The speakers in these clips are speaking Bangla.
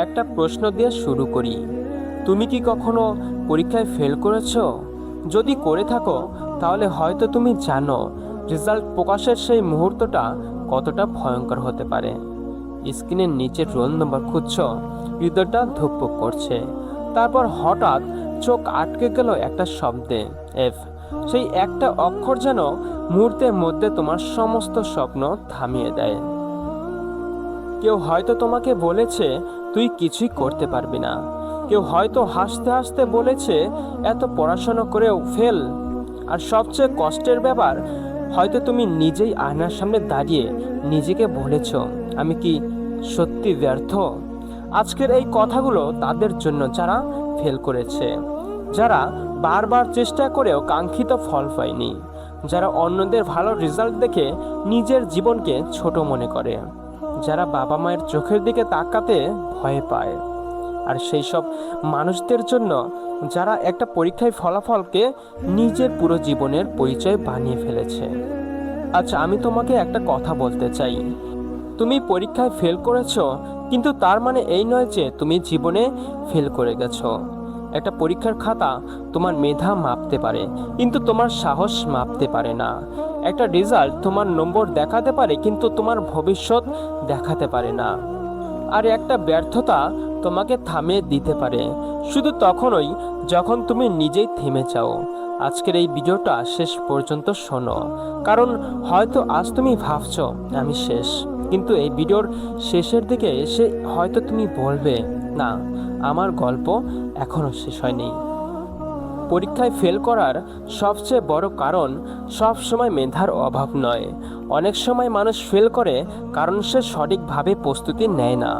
একটা প্রশ্ন দিয়ে শুরু করি। তুমি কি কখনো পরীক্ষায় ফেল করেছো? যদি করে থাকো তাহলে হয়তো তুমি জানো রেজাল্ট প্রকাশের সেই মুহূর্তটা কতটা ভয়ঙ্কর হতে পারে। স্ক্রিনের নিচে রোল নম্বর খুঁজছো, হৃদয়টা ধুকপুক করছে। তারপর হঠাৎ চোখ আটকে গেল একটা শব্দে, এফ। সেই একটা অক্ষর যেন মুহূর্তের মধ্যে তোমার সমস্ত স্বপ্ন থামিয়ে দেয়। কেউ হয়তো তোমাকে বলেছে তুই কিছুই করতে পারবি না। কেউ হয়তো হাসতে হাসতে বলেছে এত পড়াশোনা করেও ফেল। আর সবচেয়ে কষ্টের ব্যাপার, হয়তো তুমি নিজেই আয়নার সামনে দাঁড়িয়ে নিজেকে বলেছ, আমি কি সত্যি ব্যর্থ? আজকের এই কথাগুলো তাদের জন্য যারা ফেল করেছে, যারা বারবার চেষ্টা করেও কাঙ্ক্ষিত ফল পায়নি, যারা অন্যদের ভালো রেজাল্ট দেখে নিজের জীবনকে ছোট মনে করে, যারা বাবা মায়ের চোখের দিকে তাকাতে ভয় পায়, আর সেই সব মানুষদের জন্য যারা একটা পরীক্ষায় ফলাফলকে নিজের পুরো জীবনের পরিচয় বানিয়ে ফেলেছে। আচ্ছা, আমি তোমাকে একটা কথা বলতে চাই। তুমি পরীক্ষায় ফেল করেছো, কিন্তু তার মানে এই নয় যে তুমি জীবনে ফেল করে গেছো। একটা পরীক্ষার খাতা তোমার মেধা মাপতে পারে, কিন্তু তোমার সাহস মাপতে পারে না। একটা রেজাল্ট তোমার নম্বর দেখাতে পারে, কিন্তু তোমার ভবিষ্যৎ দেখাতে পারে না। আর একটা ব্যর্থতা তোমাকে থামিয়ে দিতে পারে শুধু তখনই যখন তুমি নিজেই থেমে যাও। আজকের এই ভিডিওটা শেষ পর্যন্ত শোনো, কারণ হয়তো আজ তুমি ভাবছো আমি শেষ, কিন্তু এই ভিডিওর শেষের দিকে এসে হয়তো তুমি বলবে, না, আমার গল্প এখনো শেষ হয়নি। পরীক্ষায় ফেল করার সবচেয়ে বড় কারণ সব সময় মেধার অভাব নয়। অনেক সময় মানুষ ফেল করে কারণ সে সঠিকভাবে প্রস্তুতি নেয় না।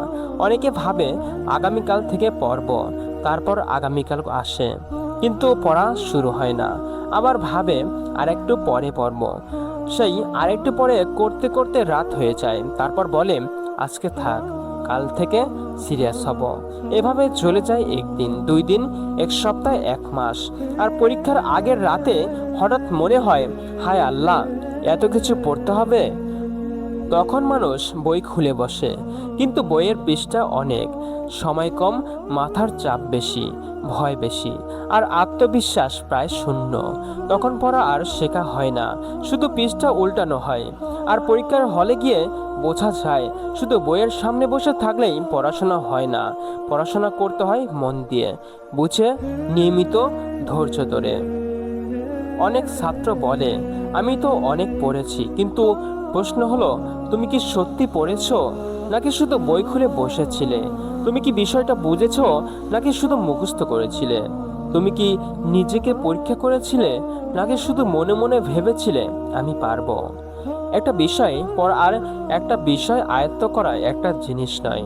অনেকে ভাবে আগামীকাল থেকে পড়ব, তারপর আগামীকাল আসে কিন্তু পড়া শুরু হয় না। আবার ভাবে আরেকটু পরে পড়ব, সেই আরেকটু পরে করতে করতে রাত হয়ে যায়। তারপর বলে আজকে থাক, কাল থেকে সিরিয়াস হব। এভাবে চলে যায় একদিন, 2 দিন, 1 সপ্তাহ, 1 মাস। আর পরীক্ষার আগের রাতে হঠাৎ মনে হয়, হায় আল্লাহ, এত কিছু পড়তে হবে। তখন মানুষ বই খুলে বসে, কিন্তু বইয়ের পৃষ্ঠা অনেক, সময় কম, মাথার চাপ বেশি, ভয় বেশি, আর আত্মবিশ্বাস প্রায় শূন্য। তখন পড়া আর শেখা হয় না, শুধু পৃষ্ঠা উল্টানো হয়। আর পরীক্ষার হলে গিয়ে বোঝা যায় শুধু বইয়ের সামনে বসে থাকলেই পড়াশোনা হয় না। পড়াশোনা করতে হয় মন দিয়ে, বুঝে, নিয়মিত, ধৈর্য ধরে। অনেক ছাত্র বলে আমি তো অনেক পড়েছি, কিন্তু প্রশ্ন হলো, তুমি কি সত্যি পড়েছো, নাকি শুধু বই খুলে বসেছিলে? তুমি কি বিষয়টা বুঝেছো, নাকি শুধু মুখস্থ করেছিলে? তুমি কি নিজেকে পরীক্ষা করেছিলে, নাকি শুধু মনে মনে ভেবেছিলে আমি পারবো? একটা বিষয় পড়া আর একটা বিষয় আয়ত্ত করা একটা জিনিস নয়।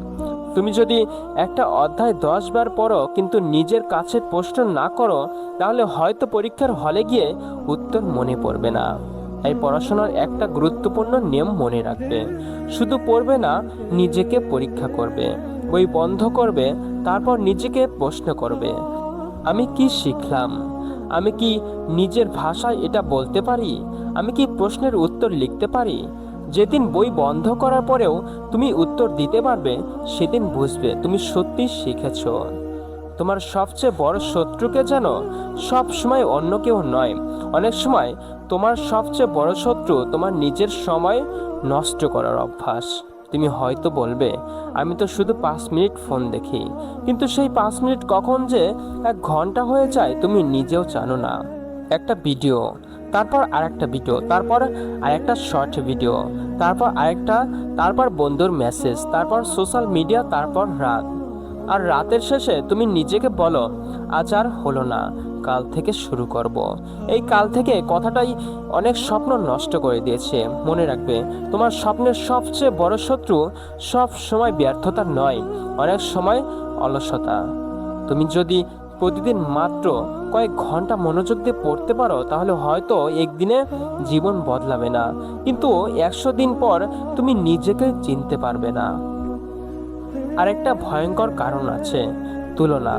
তুমি যদি একটা অধ্যায় 10 বার পড়ো কিন্তু নিজের কাছে প্রশ্ন না করো, তাহলে হয়তো পরীক্ষার হলে গিয়ে উত্তর মনে পড়বে না। এই পড়াশোনার একটা গুরুত্বপূর্ণ নিয়ম মনে রাখবে, শুধু পড়বে না, নিজেকে পরীক্ষা করবে। বই বন্ধ করবে, তারপর নিজেকে প্রশ্ন করবে, আমি কি শিখলাম? আমি কি নিজের ভাষায় এটা বলতে পারি? আমি কি প্রশ্নের উত্তর লিখতে পারি? যেদিন বই বন্ধ করার পরেও তুমি উত্তর দিতে পারবে, সেদিন বুঝবে তুমি সত্যি শিখেছ। তোমার সবচেয়ে বড় শত্রুকে জানো? সব সময় অন্য কেউ নয়, অনেক সময় তোমার সবচেয়ে বড় শত্রু তোমার নিজের সময় নষ্ট করার অভ্যাস। তুমি হয়তো বলবে, আমি তো শুধু 5 মিনিট ফোন দেখি, কিন্তু সেই 5 মিনিট কখন যে 1 ঘন্টা হয়ে যায় তুমি নিজেও জানো না। একটা ভিডিও, তারপর আরেকটা ভিডিও, তারপর আরেকটা শর্ট ভিডিও, তারপর আরেকটা, তারপর বন্ধুর মেসেজ, তারপর সোশ্যাল মিডিয়া, তারপর রাত। আর রাতের শেষে তুমি নিজেকে বলো, আজ আর হলো না, কাল থেকে শুরু করব। এই কাল থেকে কথাটাই অনেক স্বপ্ন নষ্ট করে দিয়েছে। মনে রাখবে, তোমার স্বপ্নের সবচেয়ে বড় শত্রু সব সময় ব্যর্থতা নয়, অনেক সময় অলসতা। তুমি যদি প্রতিদিন মাত্র কয়েক ঘন্টা মনোযোগ দিয়ে পড়তে পারো, তাহলে হয়তো একদিনে জীবন বদলাবে না, কিন্তু 100 দিন পর তুমি নিজেকে চিনতে পারবে না। আরেকটা ভয়ঙ্কর কারণ আছে, তুলনা।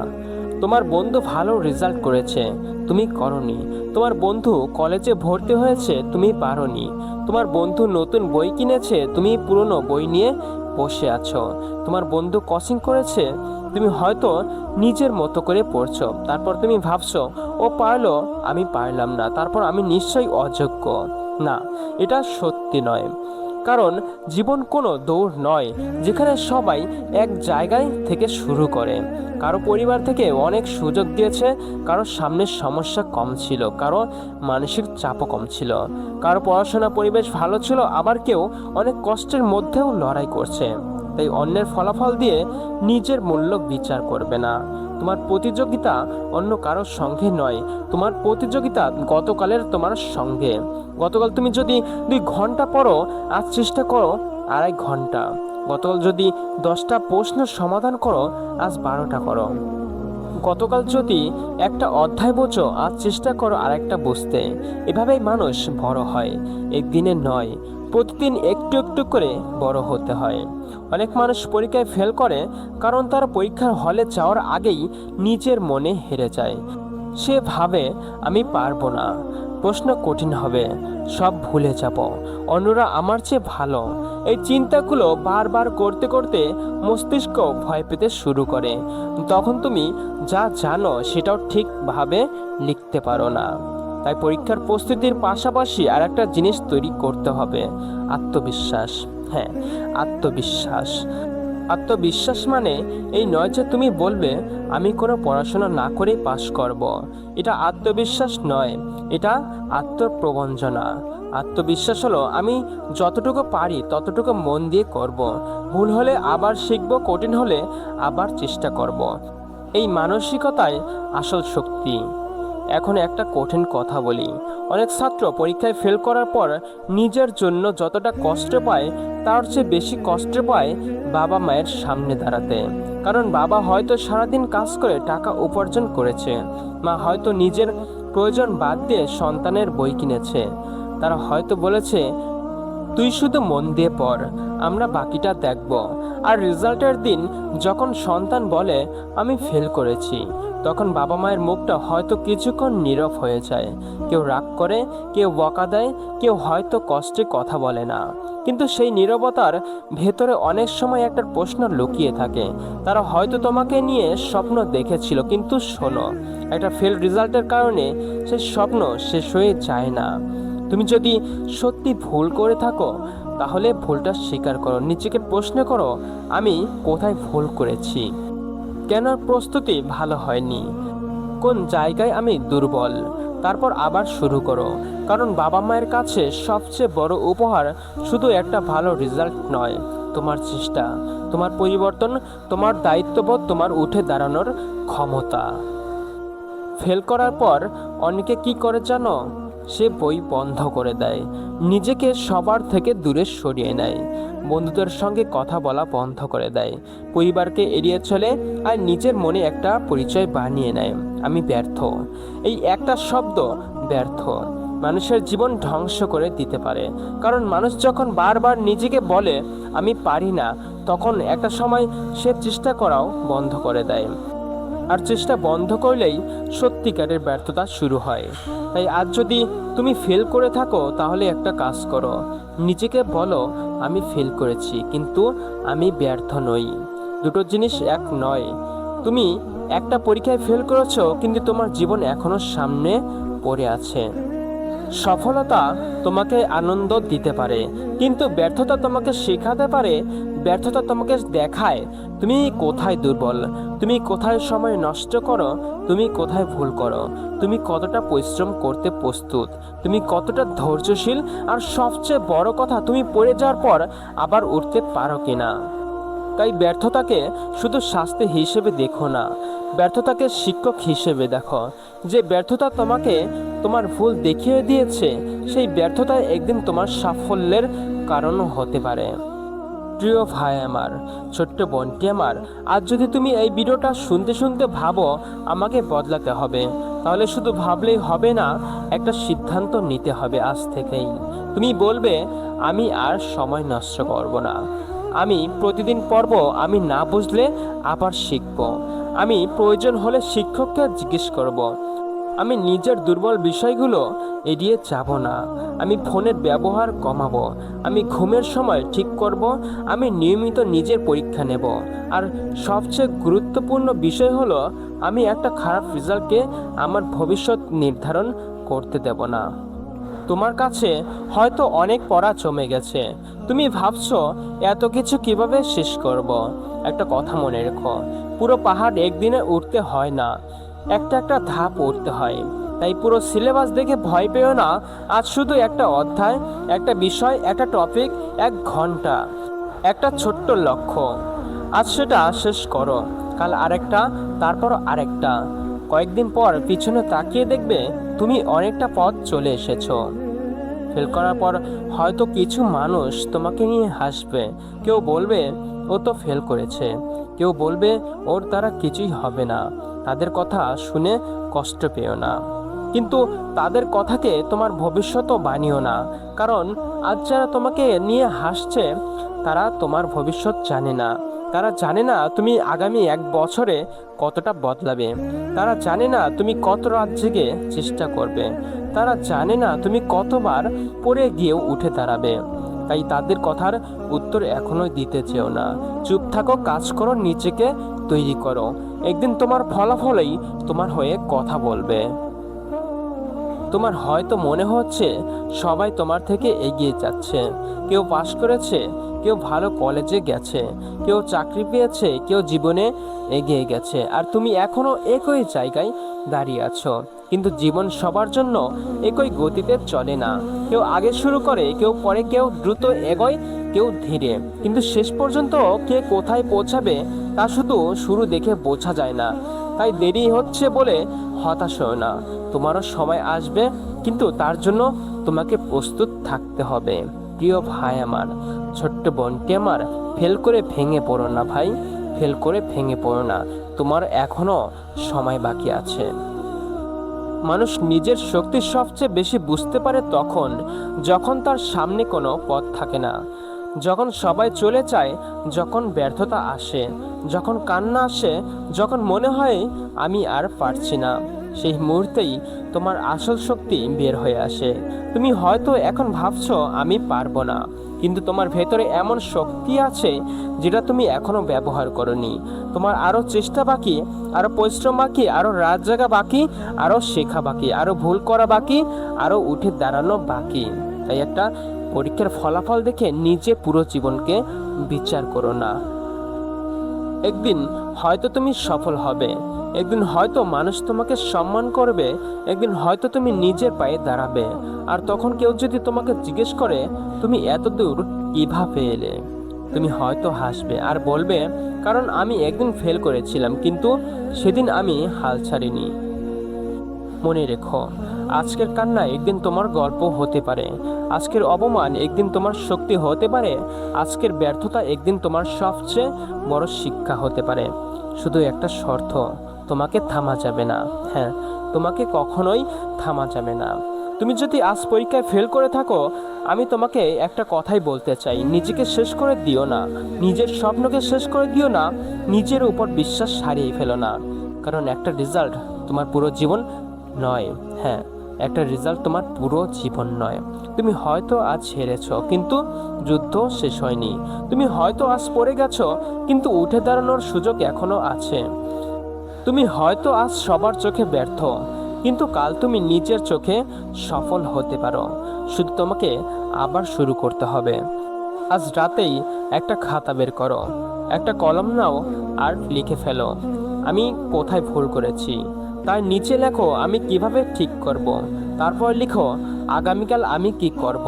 তোমার বন্ধু ভালো রেজাল্ট করেছে, তুমি করনি। তোমার বন্ধু কলেজে ভর্তি হয়েছে, তুমি পারোনি। তোমার বন্ধু নতুন বই কিনেছে, তুমি পুরনো বই নিয়ে বসে আছো, তোমার বন্ধু কোচিং করেছে, তুমি হয়তো নিজের মতো করে পড়ছো, তারপর তুমি ভাবছো ও পারলো আমি পারলাম না, তারপর আমি নিশ্চয়ই অযোগ্য। না, এটা সত্যি নয়। কারণ জীবন কোনো দৌড় নয় যেখানে সবাই এক জায়গায় থেকে শুরু করে। কারো পরিবার থেকে অনেক সুযোগ দিয়েছে, কারো সামনের সমস্যা কম ছিল, কারো মানসিক চাপও কম ছিল, কারো পড়াশোনা পরিবেশ ভালো ছিল, আবার কেউ অনেক কষ্টের মধ্যেও লড়াই করছে। তাই অন্যের ফলাফল দিয়ে নিজের মূল্য বিচার করবে না। তোমার প্রতিযোগিতা অন্য কারোর সঙ্গে নয়, তোমার প্রতিযোগিতা গতকালের তোমার সঙ্গে। গতকাল তুমি যদি 2 ঘন্টা পড়ো, আজ চেষ্টা করো 2.5 ঘন্টা। গতকাল যদি 10টা প্রশ্ন সমাধান করো, আজ 12টা করো। গতকাল যদি একটা অধ্যায় বোঝো, আজ চেষ্টা করো আরেকটা বুঝতে। এভাবেই মানুষ বড় হয়, একদিনে নয়, প্রতিদিন একটু একটু করে বড় হতে হয়। অনেক মানুষ পরীক্ষায় ফেল করে কারণ তারা পরীক্ষার হলে যাওয়ার আগেই নিজের মনে হেরে যায়। সে ভাবে আমি পারবো না, প্রশ্ন কঠিন হবে, সব ভুলে যাব, অন্যরা আমার চেয়ে ভালো। এই চিন্তাগুলো বারবার করতে করতে মস্তিষ্ক ভয় পেতে শুরু করে। তখন তুমি যা জানো সেটাও ঠিকভাবে লিখতে পারো না। তাই পরীক্ষার প্রস্তুতির পাশাপাশি আর একটা জিনিস তৈরি করতে হবে, আত্মবিশ্বাস। হ্যাঁ, আত্মবিশ্বাস। আত্মবিশ্বাস মানে এই নয় যে তুমি বলবে আমি কোনো পড়াশোনা না করেই পাশ করব। এটা আত্মবিশ্বাস নয়, এটা আত্মপ্রবঞ্চনা। আত্মবিশ্বাস হলো আমি যতটুকু পারি ততটুকু মন দিয়ে করব, ভুল হলে আবার শিখব, কঠিন হলে আবার চেষ্টা করব। এই মানসিকতাই আসল শক্তি। এখন একটা কঠিন কথা বলি, অনেক ছাত্র পরীক্ষায় ফেল করার পর নিজের জন্য যতটা কষ্ট পায় তার চেয়ে বেশি কষ্ট পায় বাবা মায়ের সামনে দাঁড়াতে। কারণ বাবা হয়তো সারাদিন কাজ করে টাকা উপার্জন করেছে, মা হয়তো নিজের প্রয়োজন বাদ দিয়ে সন্তানের বই কিনেছে, তারা হয়তো বলেছে তুই শুধু মন দিয়ে পড়, আমরা বাকিটা দেখব। আর রেজাল্টের দিন যখন সন্তান বলে আমি ফেল করেছি, তখন বাবা মায়ের মুখটা হয়তো কিছুক্ষণ নীরব হয়ে যায়। কেউ রাগ করে, কেউ বকা দেয়, কেউ হয়তো কষ্টে কথা বলে না। কিন্তু সেই নীরবতার ভেতরে অনেক সময় একটা প্রশ্ন লুকিয়ে থাকে। তারা হয়তো তোমাকে নিয়ে স্বপ্ন দেখেছিল, কিন্তু শোনো, একটা ফেল রেজাল্টের কারণে সেই স্বপ্ন শেষ হয়ে যায় না। তুমি যদি সত্যি ভুল করে থাকো তাহলে ভুলটা স্বীকার করো, নিজেকে প্রশ্ন করো আমি কোথায় ভুল করেছি, কেন প্রস্তুতি ভালো হয়নি, কোন জায়গায় আমি দুর্বল। তারপর আবার শুরু করো। কারণ বাবা মায়ের কাছে সবচেয়ে বড় উপহার শুধু একটা ভালো রেজাল্ট নয়, তোমার চেষ্টা, তোমার পরিবর্তন, তোমার দায়িত্ববোধ, তোমার উঠে দাঁড়ানোর ক্ষমতা। ফেল করার পর অনেকে কি করে জানো? সে বই বন্ধ করে দেয়, নিজেকে সবার থেকে দূরে সরিয়ে নেয়, বন্ধুদের সঙ্গে কথা বলা বন্ধ করে দেয়, পরিবারকে এড়িয়ে চলে, আর নিজের মনে একটা পরিচয় বানিয়ে নেয়, আমি ব্যর্থ। এই একটা শব্দ ব্যর্থ মানুষের জীবন ধ্বংস করে দিতে পারে। কারণ মানুষ যখন বারবার নিজেকে বলে আমি পারি না, তখন একটা সময় সে চেষ্টা করাও বন্ধ করে দেয়। আর চেষ্টা বন্ধ করলেই সত্যিকারের ব্যর্থতা শুরু হয়। তাই আজ যদি তুমি ফেল করে থাকো তাহলে একটা কাজ করো, নিজেকে বলো আমি ফেল করেছি কিন্তু আমি ব্যর্থ নই। দুটো জিনিস এক নয়। তুমি একটা পরীক্ষায় ফেল করেছো কিন্তু তোমার জীবন এখনো সামনে পড়ে আছে। সফলতা তোমাকে আনন্দ দিতে পারে, কিন্তু ব্যর্থতা তোমাকে শেখাতে পারে। ব্যর্থতা তোমাকে দেখায় তুমি কোথায় দুর্বল, তুমি কোথায় সময় নষ্ট করো, তুমি কোথায় ভুল করো, তুমি কতটা পরিশ্রম করতে প্রস্তুত, তুমি কতটা ধৈর্যশীল, আর সবচেয়ে বড় কথা তুমি পড়ে যাওয়ার পর আবার উঠতে পারো কিনা। তাই ব্যর্থতাকে শুধু শাস্তি হিসেবে দেখো না, ব্যর্থতাকে শিক্ষক হিসেবে দেখো। যে ব্যর্থতা তোমাকে তোমার ভুল দেখিয়ে দিয়েছে, সেই ব্যর্থতা একদিন তোমার সাফল্যের কারণও হতে পারে। প্রিয় ভাই আমার, ছোট্ট বোনটি আমার, আজ যদি তুমি এই ভিডিওটা শুনতে শুনতে ভাবো আমাকে বদলাতে হবে, তাহলে শুধু ভাবলেই হবে না, একটা সিদ্ধান্ত নিতে হবে আজ থেকেই। তুমি বলবে আমি আর সময় নষ্ট করব না, আমি প্রতিদিন পড়ব, আমি না বুঝলে আবার শিখব, আমি প্রয়োজন হলে শিক্ষককে জিজ্ঞেস করব, আমি নিজের দুর্বল বিষয়গুলো এড়িয়ে যাব না। আমি ফোনের ব্যবহার কমাবো। আমি ঘুমের সময় ঠিক করব। আমি নিয়মিত নিজের পরীক্ষা নেব। আর সবচেয়ে গুরুত্বপূর্ণ বিষয় হলো আমি একটা খারাপ রেজাল্টকে আমার ভবিষ্যৎ নির্ধারণ করতে দেব না। তোমার কাছে হয়তো অনেক পড়া জমে গেছে। তুমি ভাবছো এত কিছু কিভাবে শেষ করব। একটা কথা মনে রেখো, পুরো পাহাড় একদিনে উঠতে হয় না, একটা একটা ধাপ উঠতে হয়। তাই পুরো সিলেবাস দেখে ভয় পেও না। আজ শুধু একটা অধ্যায়, একটা বিষয়, একটা টপিক, 1 ঘন্টা, একটা ছোট্ট লক্ষ্য। আজ সেটা শেষ করো, কাল আরেকটা, তারপর আরেকটা। কয়েকদিন পর পিছনে তাকিয়ে দেখবে তুমি অনেকটা পথ চলে এসেছো। ফেল করার পর হয়তো কিছু মানুষ তোমাকে নিয়ে হাসবে। কেউ বলবে ও তো ফেল করেছে, কেউ বলবে ওর দ্বারা কিছুই হবে না। তাদের কথা শুনে কষ্ট পেও না, কিন্তু তাদের কথাকে তোমার ভবিষ্যৎও বানিও না। কারণ আজ যারা তোমাকে নিয়ে হাসছে তারা তোমার ভবিষ্যৎ জানে না। তারা জানে না তুমি আগামী 1 বছরে কতটা বদলাবে। তারা জানে না তুমি কত রাত জেগে চেষ্টা করবে। তারা জানে না তুমি কতবার পড়ে গিয়েও উঠে দাঁড়াবে। তাই তাদের কথার উত্তর এখনো দিতে চেও না। চুপ থাকো, কাজ করো, নিজেকে তৈরি করো। একদিন তোমার ফলাফলই তোমার হয়ে কথা বলবে। তোমার হয়তো মনে হচ্ছে সবাই তোমার থেকে এগিয়ে যাচ্ছে। কেউ পাশ করেছে, কেউ ভালো কলেজে গেছে, কেউ চাকরি পেয়েছে, কেউ জীবনে এগিয়ে গেছে, আর তুমি এখনো একই জায়গায় দাঁড়িয়ে আছো। কিন্তু জীবন সবার জন্য একই গতিতে চলে না। কেউ আগে শুরু করে, কেউ পরে, কেউ দ্রুত এগোয়, কেউ ধীরে। কিন্তু শেষ পর্যন্ত কে কোথায় পৌঁছাবে তা শুধু শুরু দেখে বোঝা যায় না। তাই দেরি হচ্ছে বলে হতাশ হও না। তোমারও সময় আসবে, কিন্তু তার জন্য তোমাকে প্রস্তুত থাকতে হবে। প্রিয় ভাই আমার, ছোট্ট বোনটি আমার, ফেল করে ভেঙে পড়ো না ভাই, ফেল করে ভেঙে পড়ো না। তোমার এখনো সময় বাকি আছে। মানুষ নিজের শক্তি সবচেয়ে বেশি বুঝতে পারে তখন যখন তার সামনে কোনো পথ থাকে না, যখন সবাই চলে যায়, যখন ব্যর্থতা আসে, যখন কান্না আসে, যখন মনে হয় আমি আর পারছি না। সেই মুহূর্তেই তোমার আসল শক্তি বের হয়ে আসে। তুমি হয়তো এখন ভাবছো আমি পারবো না, কিন্তু তোমার ভেতরে এমন শক্তি আছে যেটা তুমি এখনো ব্যবহার করনি। তোমার আরও চেষ্টা বাকি, আরও পরিশ্রম বাকি, আরও রাত জাগা বাকি, আরও শেখা বাকি, আরও ভুল করা বাকি, আরও উঠে দাঁড়ানো বাকি। তাই একটা পরীক্ষার ফলাফল দেখে নিজে পুরো জীবনকে বিচার করো না। একদিন হয়তো তুমি সফল হবে, একদিন হয়তো মানুষ তোমাকে সম্মান করবে, একদিন হয়তো তুমি নিজের পায়ে দাঁড়াবে। আর তখন কেউ যদি তোমাকে জিজ্ঞেস করে তুমি এত দূর কিভাবে এলে, তুমি হয়তো হাসবে আর বলবে কারণ আমি একদিন ফেল করেছিলাম, কিন্তু সেদিন আমি হাল ছাড়িনি। মনে রেখো, আজকের কান্না একদিন তোমার গল্প হতে পারে, আজকের অপমান একদিন তোমার শক্তি হতে পারে, আজকের ব্যর্থতা একদিন তোমার সবচেয়ে বড় শিক্ষা হতে পারে। শুধু একটা শর্ত, তোমাকে থামা যাবে না। হ্যাঁ, তোমাকে কখনোই থামা যাবে না। তুমি যদি আজ পরীক্ষায় ফেল করে থাকো, আমি তোমাকে একটা কথাই বলতে চাই, নিজেকে শেষ করে দিও না, নিজের স্বপ্নকে শেষ করে দিও না, নিজের উপর বিশ্বাস হারিয়ে ফেলো না। কারণ একটা রেজাল্ট তোমার পুরো জীবন নয়। হ্যাঁ, একটা রেজাল্ট তোমার পুরো জীবন নয়। তুমি হয়তো আজ হেরেছো, কিন্তু যুদ্ধ শেষ হয়নি। তুমি হয়তো আজ পড়ে গেছো, কিন্তু উঠে দাঁড়ানোর সুযোগ এখনো আছে। তুমি হয়তো আজ সবার চোখে ব্যর্থ, কিন্তু কাল তুমি নিজের চোখে সফল হতে পারো। শুধু তোমাকে আবার শুরু করতে হবে। আজ রাতেই একটা খাতা বের করো, একটা কলম নাও আর লিখে ফেলো আমি কোথায় ভুল করেছি। তাই নিচে লেখো আমি কিভাবে ঠিক করব। তারপর লিখো আগামীকাল আমি কি করব।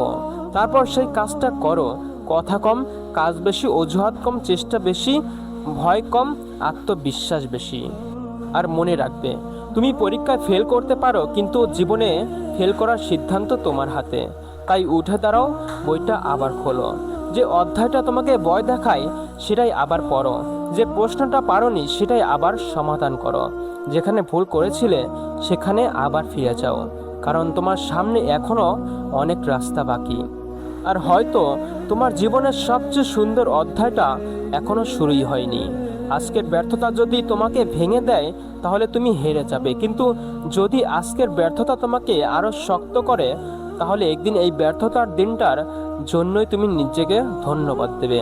তারপর সেই কাজটা করো। কথা কম, কাজ বেশি, অজুহাত কম, চেষ্টা বেশি, ভয় কম, আত্মবিশ্বাস বেশি। আর মনে রাখবে, তুমি পরীক্ষায় ফেল করতে পারো, কিন্তু জীবনে ফেল করার সিদ্ধান্ত তোমার হাতে। তাই উঠে দাঁড়াও, বইটা আবার খোলো। যে অধ্যায়টা তোমাকে ভয় দেখায় সেটাই আবার পড়ো। যে প্রশ্নটা পারোনি সেটাই আবার সমাধান করো। যেখানে ভুল করেছিলে সেখানে আবার ফিরে যাও, কারণ তোমার সামনে এখনো অনেক রাস্তা বাকি। আর হয়তো তোমার জীবনের সবচেয়ে সুন্দর অধ্যায়টা এখনো শুরুই হয়নি। আজকের ব্যর্থতা যদি তোমাকে ভেঙে দেয় তাহলে তুমি হেরে যাবে, কিন্তু যদি আজকের ব্যর্থতা তোমাকে আরও শক্ত করে তাহলে একদিন এই ব্যর্থতার দিনটার জন্যই তুমি নিজেকে ধন্যবাদ দেবে।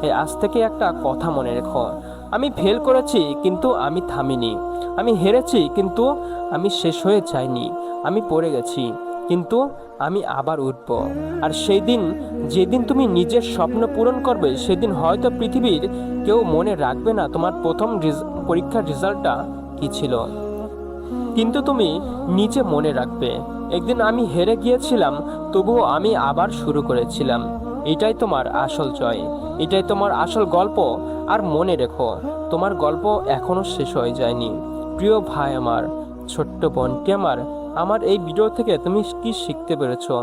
এই আজ থেকে একটা কথা মনে রেখো, আমি ফেল করেছি কিন্তু আমি থামিনি, আমি হেরেছি কিন্তু আমি শেষ হয়ে যাইনি, আমি পড়ে গেছি কিন্তু আমি আবার উঠব। আর সেই দিন, যেদিন তুমি নিজের স্বপ্ন পূরণ করবে, সেদিন হয়তো পৃথিবীর কেউ মনে রাখবে না তোমার প্রথম পরীক্ষার রেজাল্টটা কী ছিল, কিন্তু তুমি নিজে মনে রাখবে একদিন আমি হেরে গিয়েছিলাম, তবুও আমি আবার শুরু করেছিলাম। এটাই তোমার আসল জয়, এটাই তোমার আসল গল্প। আর মনে রেখো, তোমার গল্প এখনো শেষ হয়ে যায়নি। প্রিয় ভাই আমার, ছোট্ট বোনটি আমার, আমার এই ভিডিও থেকে তুমি কি শিখতে পেরেছো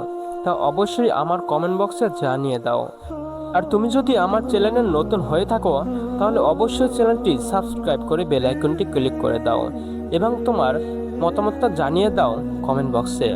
তা অবশ্যই আমার কমেন্ট বক্সে জানিয়ে দাও। আর তুমি যদি আমার চ্যানেলে নতুন হয়ে থাকো তাহলে অবশ্যই চ্যানেলটি সাবস্ক্রাইব করে বেল আইকনটি ক্লিক করে দাও এবং তোমার মতামতটা জানিয়ে দাও কমেন্ট বক্সে।